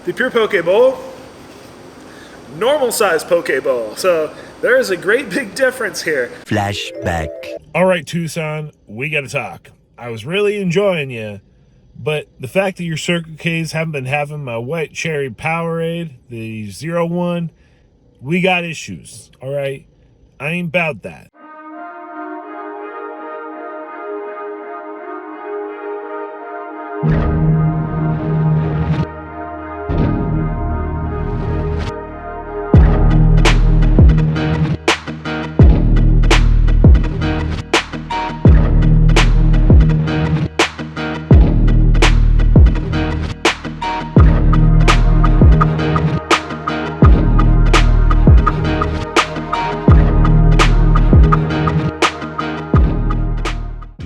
the pure poke bowl, normal size poke bowl. So there is a great big difference here. Flashback. All right, Tucson, we got to talk. I was really enjoying you, but the fact that your Circle K's haven't been having my white cherry Powerade, the 01, we got issues, all right? I ain't about that.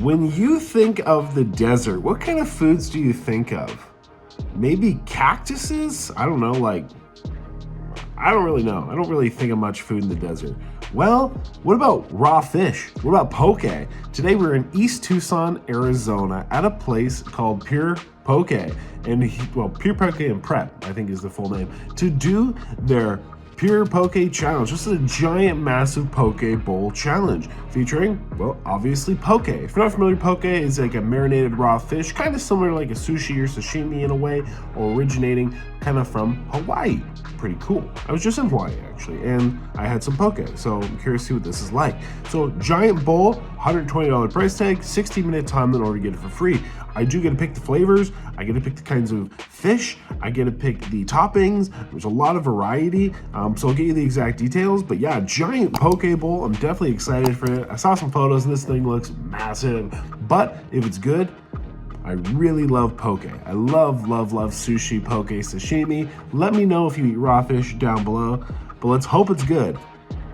When you think of the desert, what kind of foods do you think of? Maybe cactuses? I don't know, I don't really know. I don't really think of much food in the desert. Well, what about raw fish? What about poke? Today we're in East Tucson, Arizona at a place called Pure Poke. And Pure Poke and Prep, I think is the full name, to do their Pure Poke Challenge. This is a giant, massive poke bowl challenge featuring, well, obviously poke. If you're not familiar, poke is like a marinated raw fish, kind of similar to like a sushi or sashimi in a way, or originating kind of from Hawaii. Pretty cool. I was just in Hawaii actually, and I had some poke, so I'm curious to see what this is like. So giant bowl, $120 price tag, 60-minute time in order to get it for free. I do get to pick the flavors, I get to pick the kinds of fish, I get to pick the toppings. There's a lot of variety, so I'll get you the exact details. But yeah, giant poke bowl. I'm definitely excited for it. I saw some photos and this thing looks massive, but if it's good, I really love poke. I love sushi, poke, sashimi. Let me know if you eat raw fish down below, but let's hope it's good,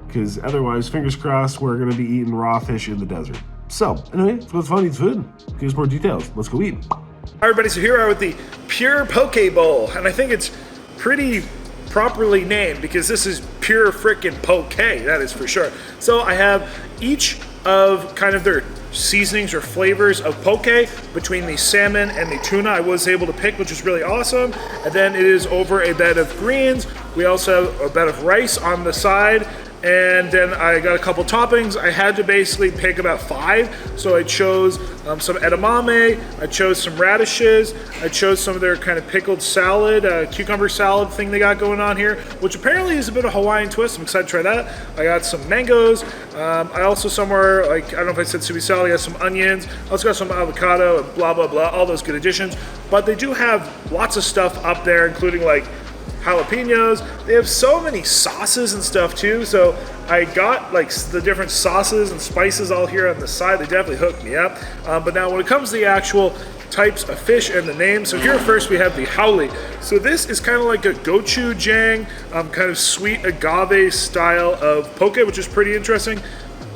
because otherwise, fingers crossed, we're gonna be eating raw fish in the desert. So anyway, let's go find these food. Give us more details. Let's go eat. All right, everybody, so here we are with the Pure Poke Bowl, and I think it's pretty properly named because this is pure frickin' poke, that is for sure. So I have each of kind of their seasonings or flavors of poke between the salmon and the tuna. I was able to pick, which is really awesome. And then it is over a bed of greens. We also have a bed of rice on the side. And then I got a couple toppings. I had to basically pick about 5. So I chose some edamame, I chose some radishes, I chose some of their kind of pickled salad, cucumber salad thing they got going on here, which apparently is a bit of Hawaiian twist. I'm excited to try that. I got some mangoes. I also somewhere, I don't know if I said sumi salad, I got some onions. I also got some avocado and blah, blah, blah, all those good additions. But they do have lots of stuff up there, including jalapenos. They have so many sauces and stuff too, so I got the different sauces and spices all here on the side. They definitely hooked me up. But now when it comes to the actual types of fish and the names, so here first we have the haole. So this is kind of like a gochujang, kind of sweet agave style of poke, which is pretty interesting.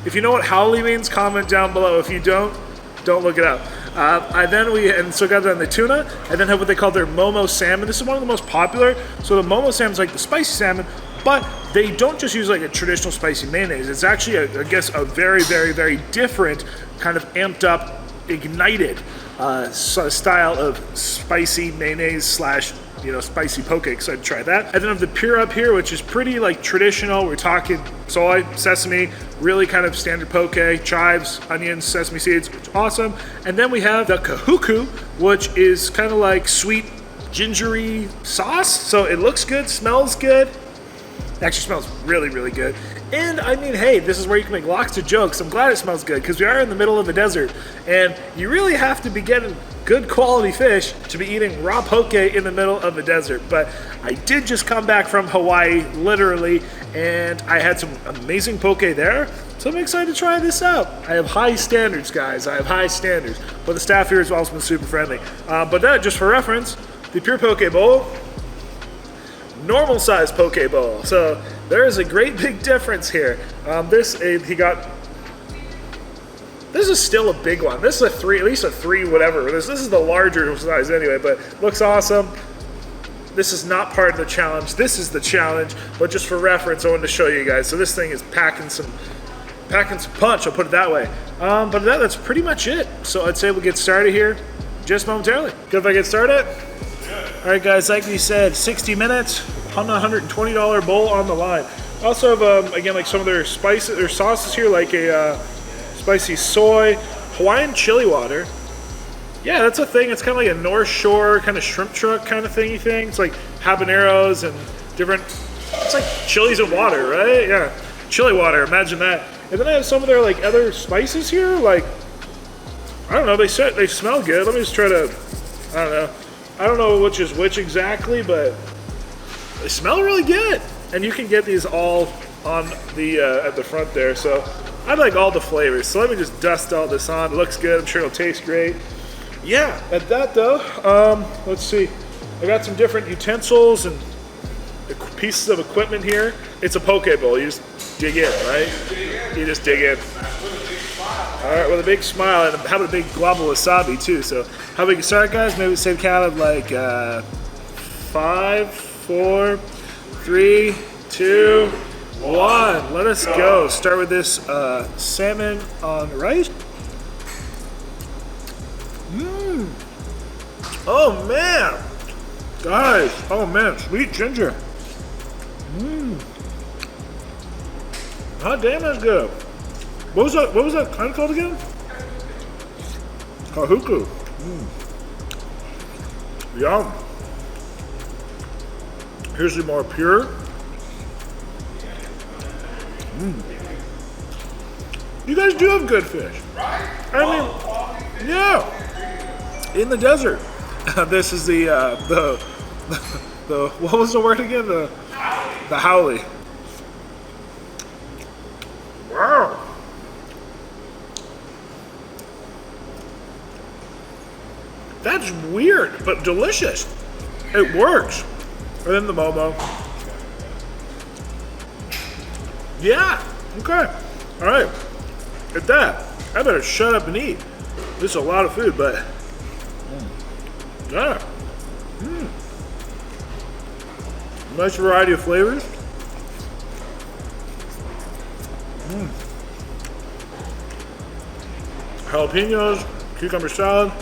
If you know what haole means, comment down below. If you don't look it up. So got that on the tuna, and then have what they call their momo salmon. This is one of the most popular. So the momo salmon is like the spicy salmon, but they don't just use like a traditional spicy mayonnaise. It's actually, I guess, a very, very, very different kind of amped up, ignited style of spicy mayonnaise slash spicy poke. Excited to try that. And then have the pure up here, which is pretty traditional. We're talking soy, sesame, really kind of standard poke, chives, onions, sesame seeds, which is awesome. And then we have the kahuku, which is kind of like sweet gingery sauce. So it looks good, smells good. It actually smells really, really good. And I mean, hey, this is where you can make lots of jokes. I'm glad it smells good because we are in the middle of the desert, and you really have to be getting good quality fish to be eating raw poke in the middle of the desert. But I did just come back from Hawaii, literally, and I had some amazing poke there. So I'm excited to try this out. I have high standards, guys. I have high standards. But the staff here has also been super friendly. But that, just for reference, the Pure Poke Bowl, normal size poke bowl. So there is a great big difference here. This is still a big one. This is a 3, at least a 3 whatever. This is the larger size anyway, but looks awesome. This is not part of the challenge. This is the challenge, but just for reference, I wanted to show you guys. So this thing is packing some punch, I'll put it that way. But that's pretty much it. So I'd say we'll get started here just momentarily. Good if I get started? Good. All right, guys, like we said, 60 minutes, $120 bowl on the line. I also have, again, like some of their spices or sauces here, like a spicy soy, Hawaiian chili water. Yeah, that's a thing. It's kind of like a North Shore kind of shrimp truck kind of thingy thing. It's like habaneros and different, it's like chilies and water, right? Yeah, chili water, imagine that. And then I have some of their like other spices here, like, I don't know, they smell good. Let me just try to, I don't know which is which exactly, but they smell really good. And you can get these all on the, at the front there. So I like all the flavors. So let me just dust all this on. It looks good, I'm sure it'll taste great. Yeah, at that though, let's see. I got some different utensils and pieces of equipment here. It's a poke bowl, you just dig in, right? You just dig in. All right, with a big smile and having a big glob of wasabi too. So how big you start, guys? Maybe say count of like 5, 4, 3, 2, 1. Let us go. Start with this salmon on rice. Oh man, guys! Oh man, sweet ginger. Hot damn, that's good. What was that kind called again? Kahuku. Yum. Here's the more pure. You guys do have good fish. I mean, yeah. In the desert. This is the what was the word again? The howley. Wow. That's weird, but delicious. It works. And then the momo. Yeah. Okay. All right. At that, I better shut up and eat. This is a lot of food, but yeah. Nice variety of flavors. Jalapenos, cucumber salad.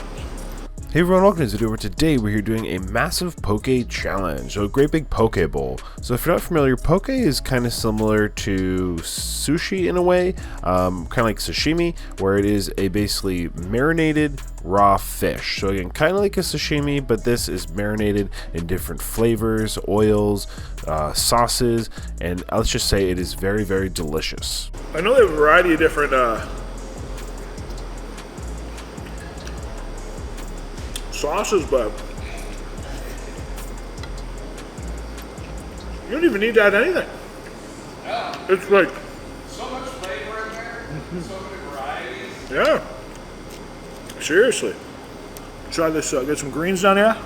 Hey everyone, welcome to this video where today we're here doing a massive poke challenge, so a great big poke bowl. So if you're not familiar, poke is kind of similar to sushi in a way, kind of like sashimi, where it is a basically marinated raw fish. So again, kind of like a sashimi, but this is marinated in different flavors, oils, sauces, and let's just say it is very, very delicious. I know they have a variety of different sauces, but you don't even need to add anything. Yeah. It's like so much flavor in there, so many varieties. Yeah. Seriously. Try this. Get some greens down here.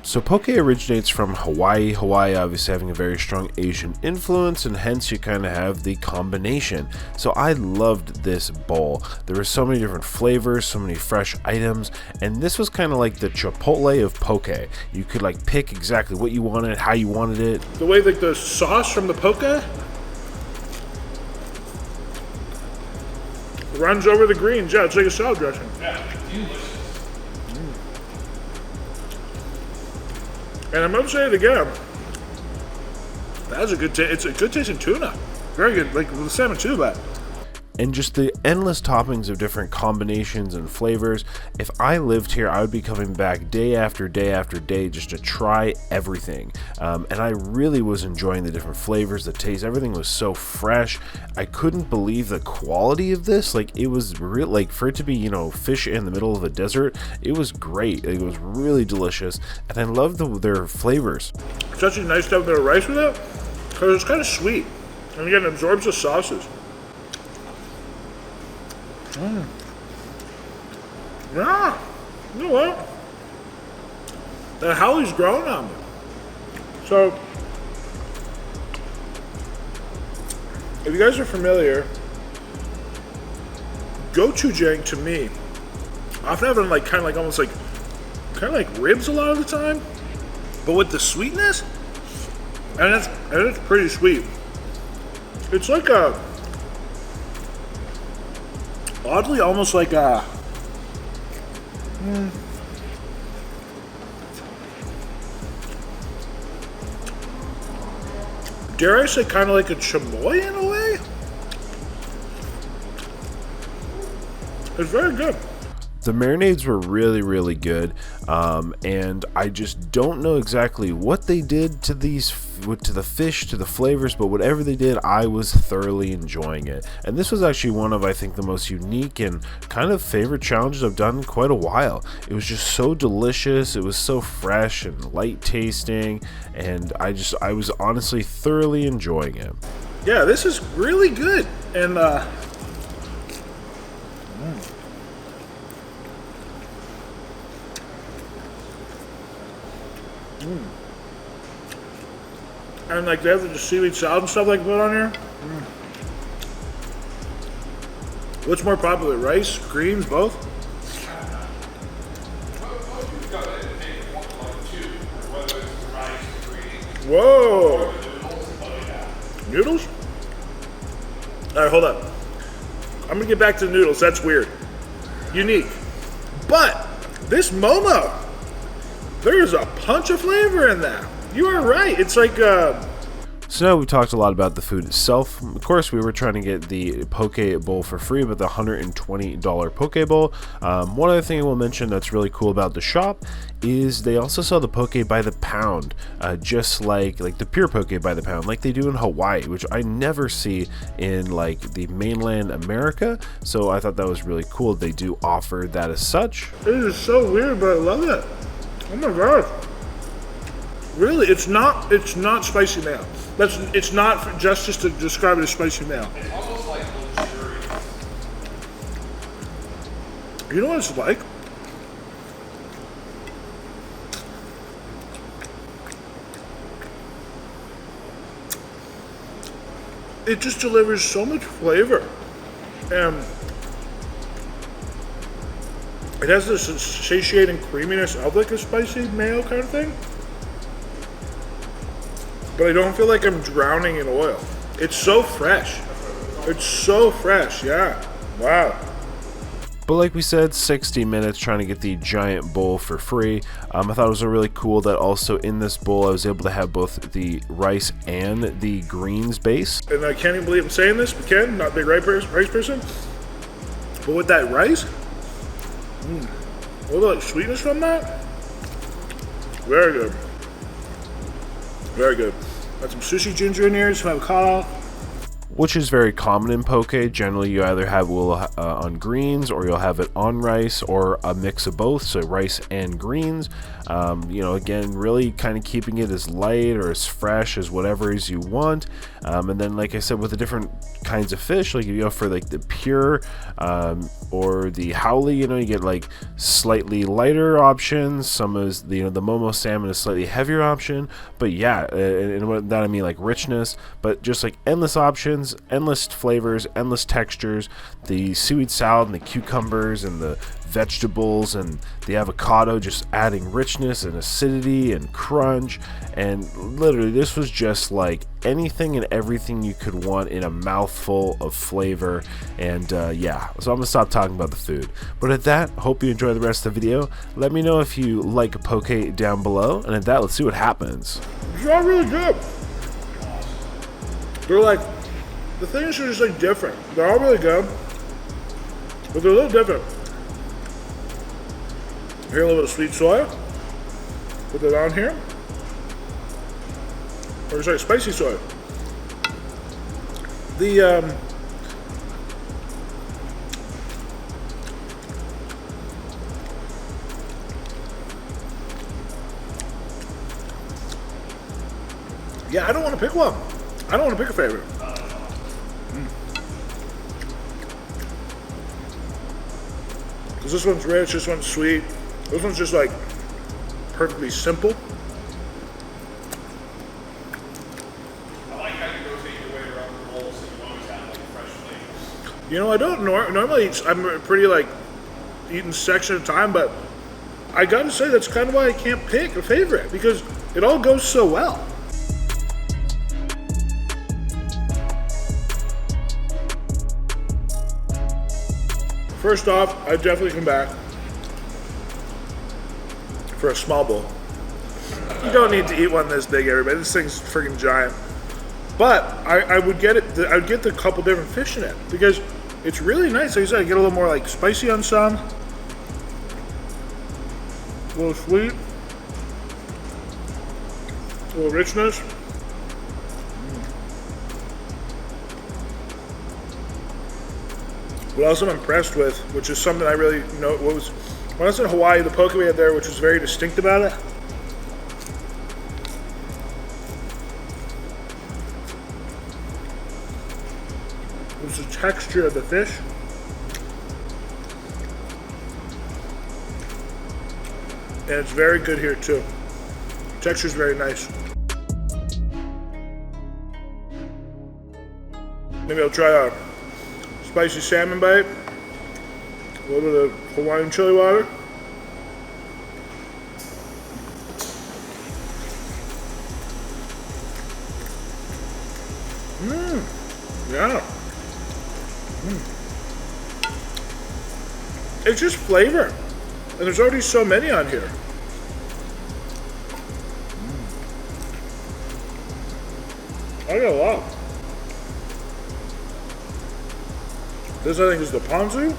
So poke originates from Hawaii. Hawaii obviously having a very strong Asian influence, and hence you kind of have the combination. So I loved this bowl. There were so many different flavors, so many fresh items, and this was kind of like the Chipotle of poke. You could like pick exactly what you wanted, how you wanted it. The way like the sauce from the poke runs over the greens. Yeah, it's like a salad dressing. Yeah, delicious. And I'm gonna say it again. That's a good taste. It's a good tasting tuna. Very good, like with the salmon too, but. And just the endless toppings of different combinations and flavors. If I lived here, I would be coming back day after day after day just to try everything. And I really was enjoying the different flavors, the taste. Everything was so fresh. I couldn't believe the quality of this. Like, it was real, like for it to be, you know, fish in the middle of a desert, it was great. It was really delicious. And I loved their flavors. It's actually nice to have a bit of rice with it because it's kind of sweet. And again, it absorbs the sauces. Yeah, you know what? The howley's growing on me. So, if you guys are familiar, gochujang to me, I often have it in like kind of like almost like ribs a lot of the time, but with the sweetness, and it's pretty sweet. It's like a oddly almost like a dare I say, kind of like a chamoy in a way. It's very good. The marinades were really, really good, and I just don't know exactly what they did to the fish, to the flavors, but whatever they did, I was thoroughly enjoying it. And this was actually one of, I think, the most unique and kind of favorite challenges I've done in quite a while. It was just so delicious, it was so fresh and light tasting, and I was honestly thoroughly enjoying it. Yeah, this is really good, and and like they have the seaweed salad and stuff like that on here. What's more popular, rice, greens, both? Whoa! Noodles? All right, hold up. I'm gonna get back to the noodles. That's weird. Unique. But this momo, there's a punch of flavor in that. You are right. It's like So now we talked a lot about the food itself. Of course, we were trying to get the poke bowl for free, but the $120 poke bowl. One other thing I will mention that's really cool about the shop is they also sell the poke by the pound, just like the pure poke by the pound, like they do in Hawaii, which I never see in like the mainland America. So I thought that was really cool. They do offer that as such. It is so weird, but I love it. Oh my god! Really, it's not spicy mayo. It's not justice to describe it as spicy mayo. It's almost like luxurious. You know what it's like? It just delivers so much flavor, and it has this satiating creaminess of like a spicy mayo kind of thing. But I don't feel like I'm drowning in oil. It's so fresh. It's so fresh, yeah. Wow. But like we said, 60 minutes trying to get the giant bowl for free. I thought it was really cool that also in this bowl I was able to have both the rice and the greens base. And I can't even believe I'm saying this, but Ken, not a big rice person. But with that rice, a little like sweetness from that. Very good. Very good. Got some sushi ginger in here, some avocado. Which is very common in poke. Generally, you either have it on greens, or you'll have it on rice, or a mix of both, so rice and greens. Again, really kind of keeping it as light or as fresh as whatever is you want. And then, like I said, with the different kinds of fish, like for like the pure or the haole, you get like slightly lighter options. Some is the momo salmon is slightly heavier option. But yeah, and what that I mean like richness, but just like endless options, endless flavors, endless textures. The seaweed salad and the cucumbers and the vegetables and the avocado just adding richness and acidity and crunch. And literally this was just like anything and everything you could want in a mouthful of flavor. And yeah, so I'm gonna stop talking about the food, but at that, hope you enjoy the rest of the video. Let me know if you like poke down below, and at that, let's see what happens. It's all really good. They're like, the things are just like different. They're all really good, but they're a little different. Here, a little bit of sweet soy. Put that on here. Or sorry, spicy soy. Yeah, I don't want to pick one. I don't want to pick a favorite. Because this one's rich, this one's sweet. This one's just like perfectly simple. I like how you rotate your way around the bowl so you always have like fresh flavors. I don't normally I'm pretty like eating section at a time, but I gotta say that's kind of why I can't pick a favorite, because it all goes so well. First off, I'd definitely come back for a small bowl. You don't need to eat one this big, everybody. This thing's freaking giant. But I would get it. I would get the couple different fish in it because it's really nice. Like I said, I get a little more like spicy on some, a little sweet, a little richness. What else I'm impressed with, which is something I really know, was when I was in Hawaii, the poke we had there, which was very distinct about it. Was the texture of the fish. And it's very good here too. Texture's very nice. Maybe I'll try a spicy salmon bite. A little bit of Hawaiian chili water. Yeah. It's just flavor. And there's already so many on here. I got a lot. This I think is the ponzu.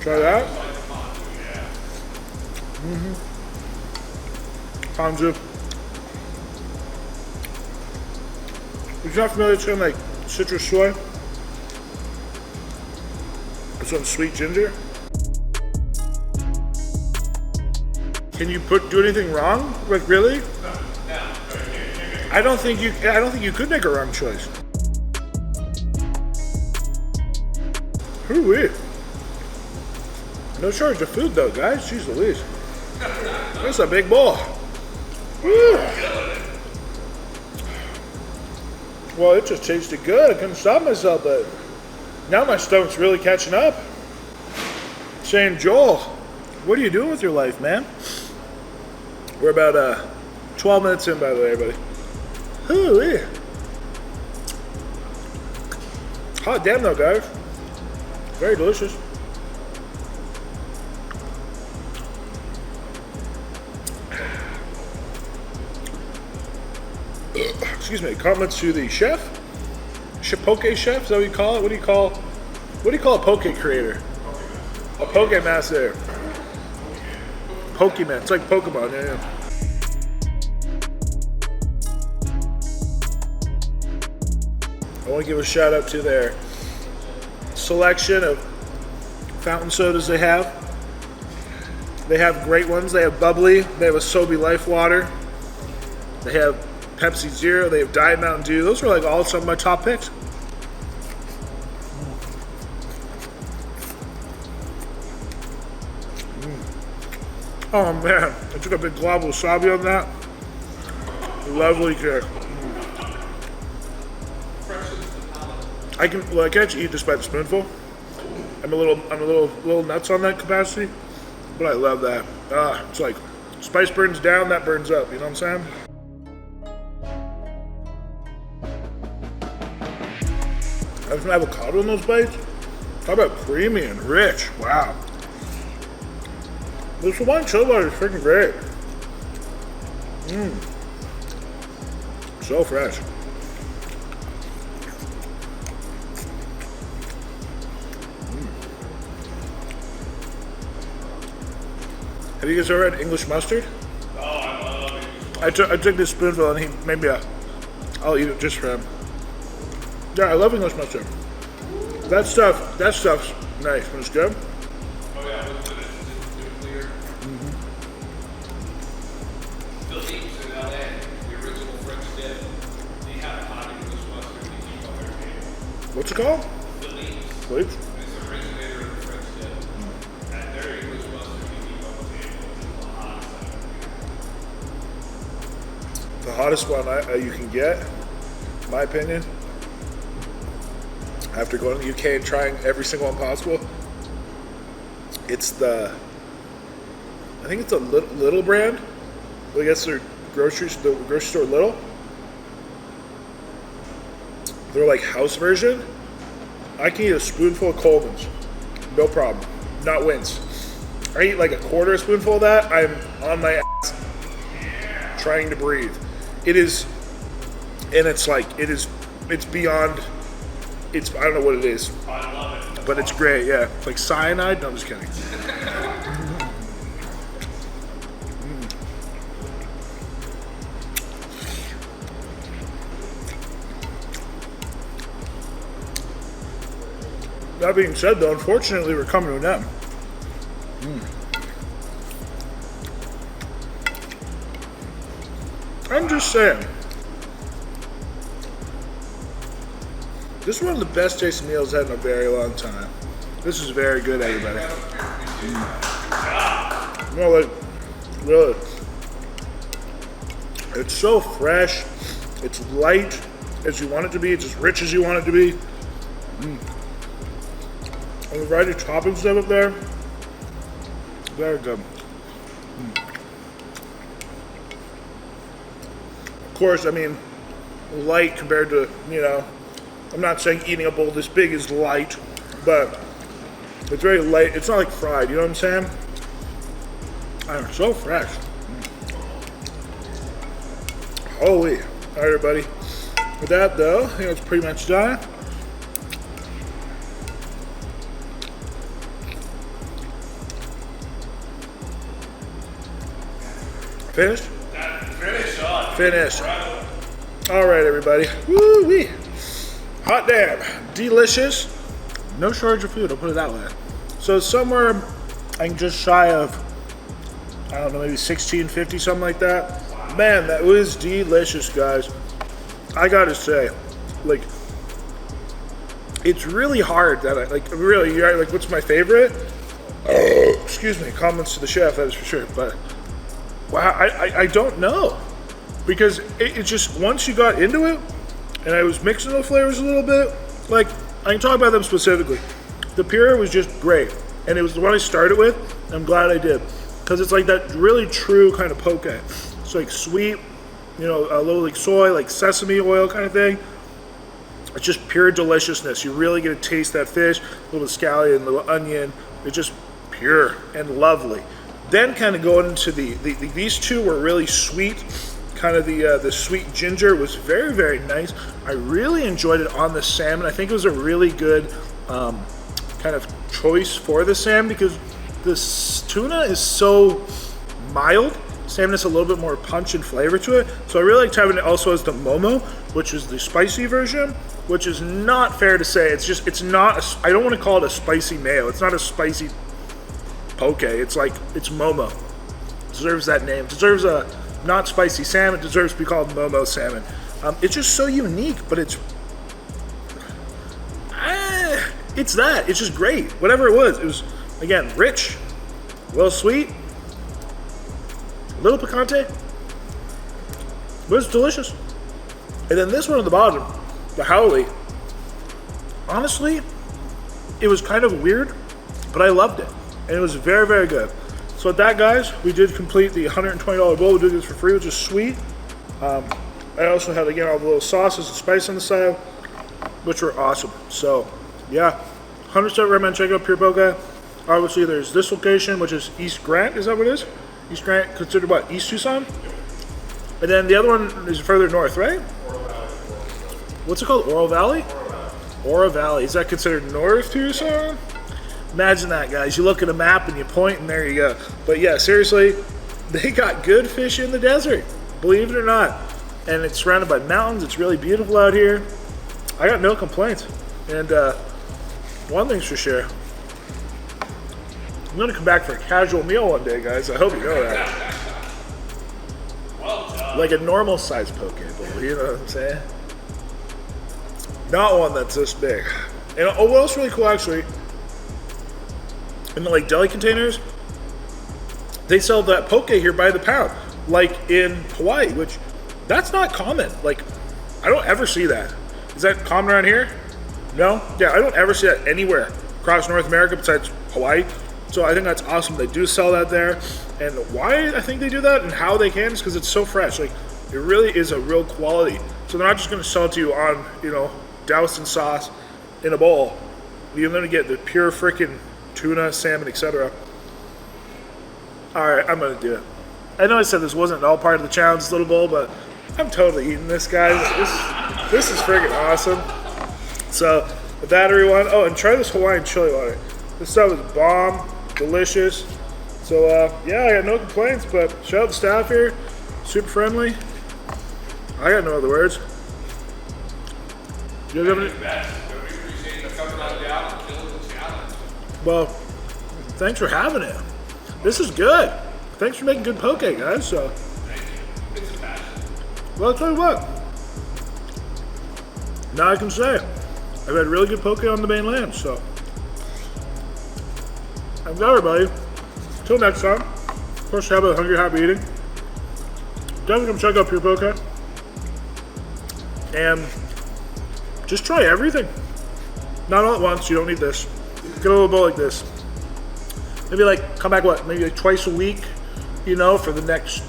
Try that. Ponzu. If you're not familiar, it's kind of like citrus soy. This one's sweet ginger. Can you do anything wrong? Like really? I don't think you could make a wrong choice. Hoo-wee. No shortage of food though, guys. Jeez Louise. That's a big bowl. Woo. Well, it just tasted good. I couldn't stop myself, but now my stomach's really catching up. Saying, Joel, what are you doing with your life, man? We're about 12 minutes in, by the way, everybody. Hoo-wee. Hot damn though, guys. Very delicious. Excuse me. Compliments to the chef. Poke chef. Is that what you call it? What do you call a poke creator? A poke master. Pokemon. It's like Pokemon. Yeah. I want to give a shout out to their selection of fountain sodas they have. They have great ones. They have bubbly. They have a Sobe Life Water. They have Pepsi Zero. They have Diet Mountain Dew. Those are like all some of my top picks. Oh man, I took a big glob of wasabi on that. Lovely kick. I can actually eat this by the spoonful. I'm a little nuts on that capacity, but I love that. It's like spice burns down, that burns up. You know what I'm saying? Have some avocado in those bites. How about creamy and rich? Wow. This Hawaiian chili water is freaking great. So fresh. Have you guys ever had English mustard? Oh, I love it. I took this spoonful and he made me I'll eat it just for him. Yeah, I love English mustard. That stuff's nice when it's good. Oh yeah, with the nuclear. Philippines in LA, the original French dip, they have hot English mustard to keep on their table. What's it called? Philippines. Wait. It's the originator of the French dip. And their English mustard to keep on the table is the hottest I've The hottest one you can get, in my opinion, after going to the UK and trying every single one possible, it's I think it's a little brand. I guess the grocery store Little. They're like house version. I can eat a spoonful of Coleman's, no problem, not wince. I eat like a quarter spoonful of that, I'm on my ass trying to breathe. It is and it's like it's beyond. It's I don't know what it is, I love it. but it's great. Yeah, it's like cyanide. No, I'm just kidding. That being said, though, unfortunately, we're coming to an end. I'm just saying. This is one of the best tasting meals I've had in a very long time. This is very good, everybody. No, like, really. It's so fresh. It's light as you want it to be. It's as rich as you want it to be. And the variety of toppings they have up there, very good. Of course, I mean, light compared to, you know, I'm not saying eating a bowl this big is light, but it's very light. It's not like fried, you know what I'm saying? It's so fresh. Holy. All right, everybody. With that, though, I think it's pretty much done. Finished? Finished. All right, everybody. Woo-wee. Hot damn. Delicious. No shortage of food, I'll put it that way. So somewhere, I think just shy of, I don't know, maybe $16.50, something like that. Man, that was delicious, guys. I gotta say, like, it's really hard that really, you're like, what's my favorite? Oh, excuse me, comments to the chef, that is for sure. But, wow, I don't know. Because it just, once you got into it, and I was mixing the flavors a little bit, like, I can talk about them specifically. The pure was just great. And it was the one I started with. I'm glad I did. Because it's like that really true kind of poke. It's like sweet, you know, a little like soy, like sesame oil kind of thing. It's just pure deliciousness. You really get to taste that fish, a little scallion, a little onion. It's just pure and lovely. Then kind of going into these two were really sweet. Kind of the sweet ginger was very, very nice. I really enjoyed it on the salmon. I think it was a really good kind of choice for the salmon because this tuna is so mild. Salmon has a little bit more punch and flavor to it. So I really liked having it also as the momo, which is the spicy version, which is not fair to say. It's just, it's not, I don't want to call it a spicy mayo. It's not a spicy poke. It's like, it's momo. It deserves that name. It deserves a not spicy salmon. It deserves to be called momo salmon. It's just so unique, but it's that. It's just great. Whatever it was, again, rich, a little sweet, a little picante, but it's delicious. And then this one at the bottom, the howley, honestly, it was kind of weird, but I loved it. And it was very, very good. So with that, guys, we did complete the $120 bowl. We did this for free, which is sweet. I also had, again, all the little sauces and spice on the side, which were awesome. So, yeah, 100% recommend checking out Pure Poke. Obviously, there's this location, which is East Grant. Is that what it is? East Grant, considered what? East Tucson? And then the other one is further north, right? What's it called? Oro Valley? Oro Valley. Is that considered North Tucson? Imagine that, guys. You look at a map and you point, and there you go. But yeah, seriously, they got good fish in the desert, believe it or not. And it's surrounded by mountains. It's really beautiful out here. I got no complaints. And one thing's for sure, I'm gonna come back for a casual meal one day, guys. I hope you know that. Well done. Like a normal size poke bowl, you know what I'm saying? Not one that's this big. And what else really cool, actually, in the like deli containers, they sell that poke here by the pound, like in Hawaii, which that's not common. Like, I don't ever see that. Is that common around here? No? Yeah, I don't ever see that anywhere across North America besides Hawaii. So I think that's awesome. They do sell that there. And why I think they do that and how they can is because it's so fresh. Like, it really is a real quality. So they're not just going to sell it to you on, you know, doused in sauce in a bowl. You're going to get the pure freaking tuna, salmon, etc. All right, I'm going to do it. I know I said this wasn't all part of the challenge, this little bowl, but I'm totally eating this, guys. This is friggin' awesome. So, with that, everyone. Oh, and try this Hawaiian chili water. This stuff is bomb, delicious. So, yeah, I got no complaints, but shout out the staff here. Super friendly. I got no other words. You guys have any? Well, thanks for having it. This is good. Thanks for making good poke, guys. So, well, I'll tell you what. Now I can say I've had really good poke on the mainland. So, and everybody, till next time. Of course, have a hungry, happy eating. Definitely come check out Pure Poke. And just try everything. Not all at once. You don't need this. Get a little bowl like this. Maybe like come back maybe like twice a week, you know, for the next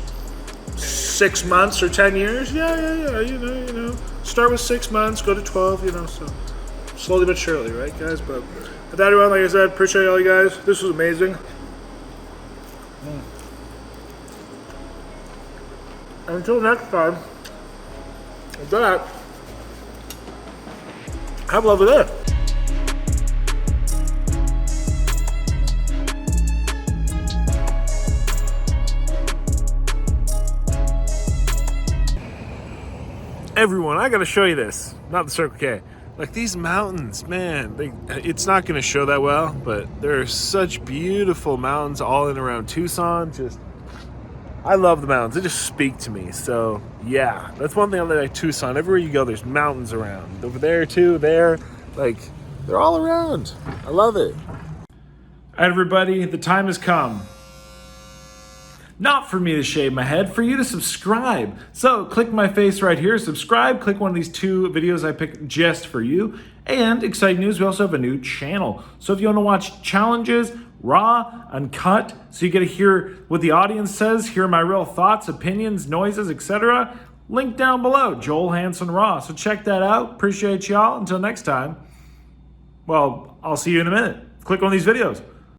6 months or 10 years. Yeah. You know. Start with 6 months, go to 12. You know, so slowly but surely, right, guys? But with that, everyone, like I said, appreciate all you guys. This was amazing. And until next time, with that, have a lovely day. Everyone, I gotta show you this. Not the Circle K. Like these mountains, man. It's not gonna show that well, but there are such beautiful mountains all in around Tucson. I love the mountains. They just speak to me. So yeah, that's one thing I like Tucson. Everywhere you go, there's mountains around. Over there too, they're all around. I love it. Everybody, the time has come. Not for me to shave my head, for you to subscribe. So click my face right here, subscribe, click one of these 2 videos I picked just for you. And exciting news, we also have a new channel. So if you want to watch challenges, raw, uncut, so you get to hear what the audience says, hear my real thoughts, opinions, noises, etc., link down below, Joel Hansen Raw. So check that out. Appreciate y'all. Until next time, well, I'll see you in a minute. Click on these videos.